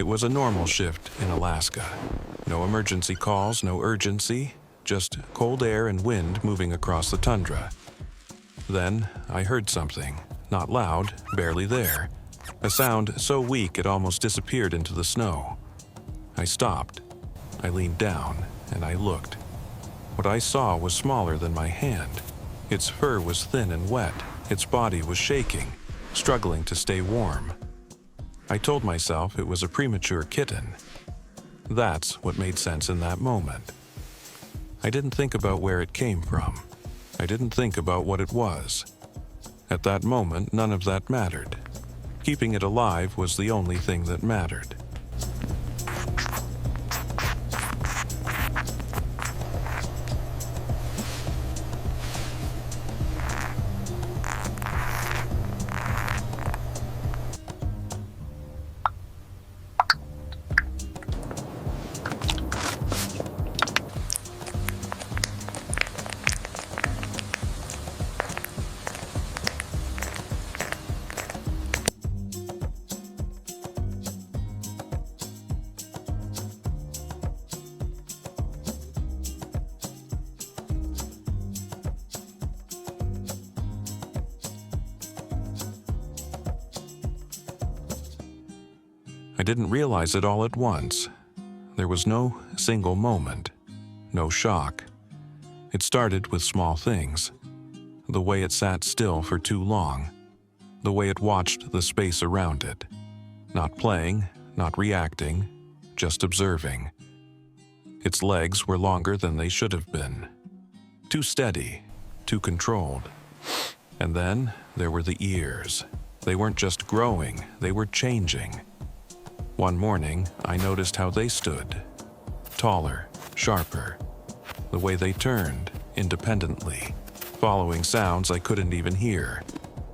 It was a normal shift in Alaska. No emergency calls, no urgency, just cold air and wind moving across the tundra. Then I heard something, not loud, barely there. A sound so weak it almost disappeared into the snow. I stopped. I leaned down and I looked. What I saw was smaller than my hand. Its fur was thin and wet. Its body was shaking, struggling to stay warm. I told myself it was a premature kitten. That's what made sense in that moment. I didn't think about where it came from. I didn't think about what it was. At that moment, none of that mattered. Keeping it alive was the only thing that mattered. I didn't realize it all at once. There was no single moment, no shock. It started with small things. The way it sat still for too long. The way it watched the space around it. Not playing, not reacting, just observing. Its legs were longer than they should have been. Too steady, too controlled. And then there were the ears. They weren't just growing, they were changing. One morning, I noticed how they stood. Taller, sharper. The way they turned, independently, following sounds I couldn't even hear.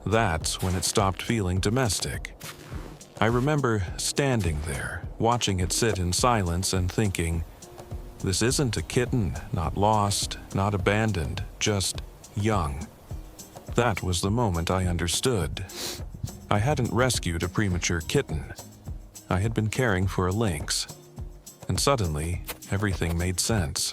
That's when it stopped feeling domestic. I remember standing there, watching it sit in silence and thinking, this isn't a kitten, not lost, not abandoned, just young. That was the moment I understood. I hadn't rescued a premature kitten. I had been caring for a lynx, and suddenly, everything made sense.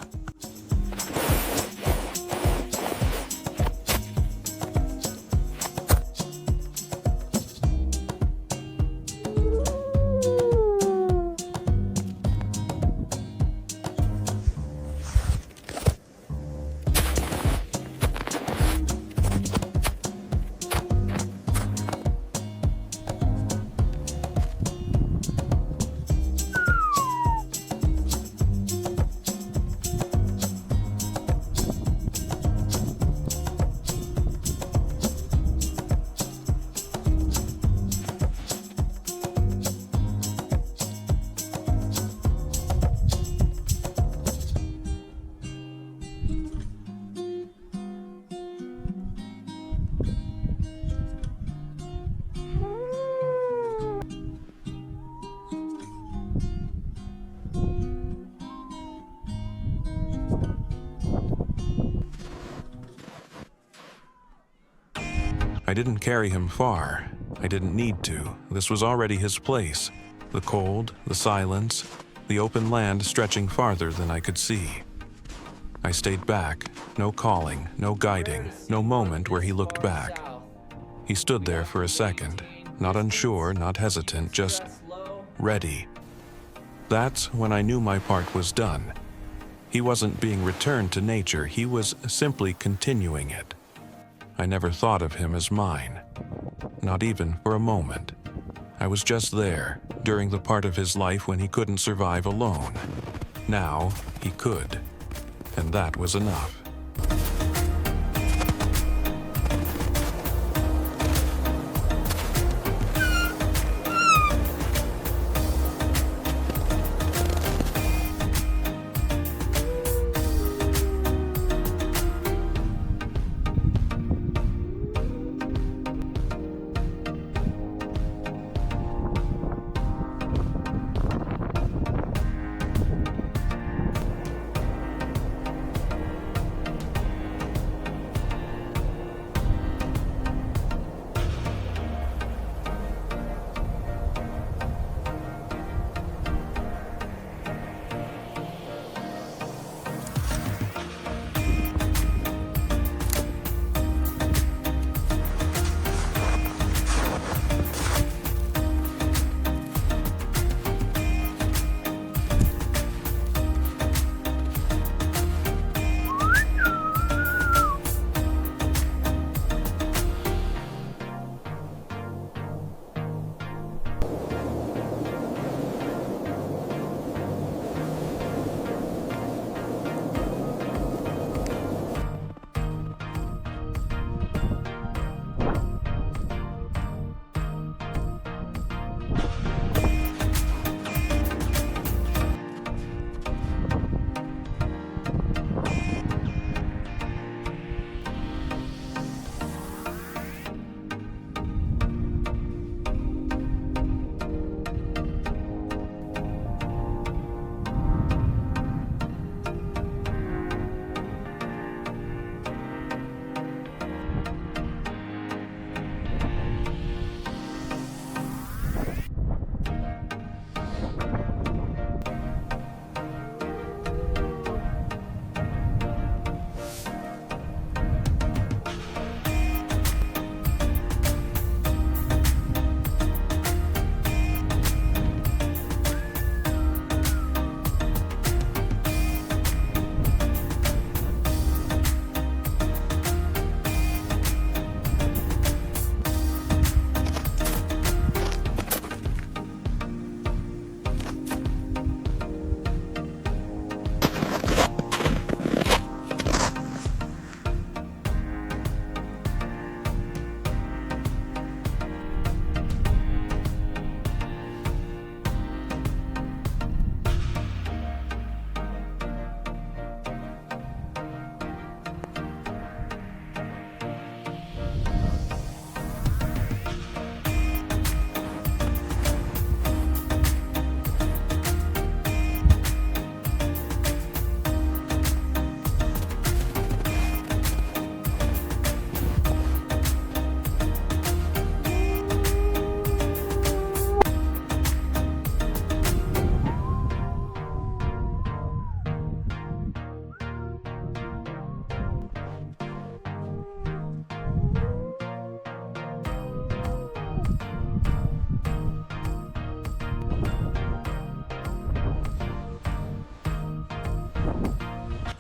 I didn't carry him far. I didn't need to. This was already his place. The cold, the silence, the open land stretching farther than I could see. I stayed back. No calling, no guiding, no moment where he looked back. He stood there for a second, not unsure, not hesitant, just ready. That's when I knew my part was done. He wasn't being returned to nature, he was simply continuing it. I never thought of him as mine, not even for a moment. I was just there, during the part of his life when he couldn't survive alone. Now, he could, and that was enough.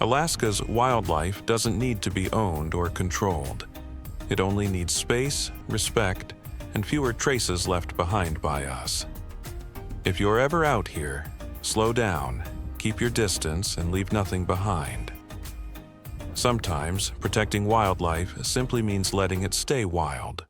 Alaska's wildlife doesn't need to be owned or controlled. It only needs space, respect, and fewer traces left behind by us. If you're ever out here, slow down, keep your distance, and leave nothing behind. Sometimes, protecting wildlife simply means letting it stay wild.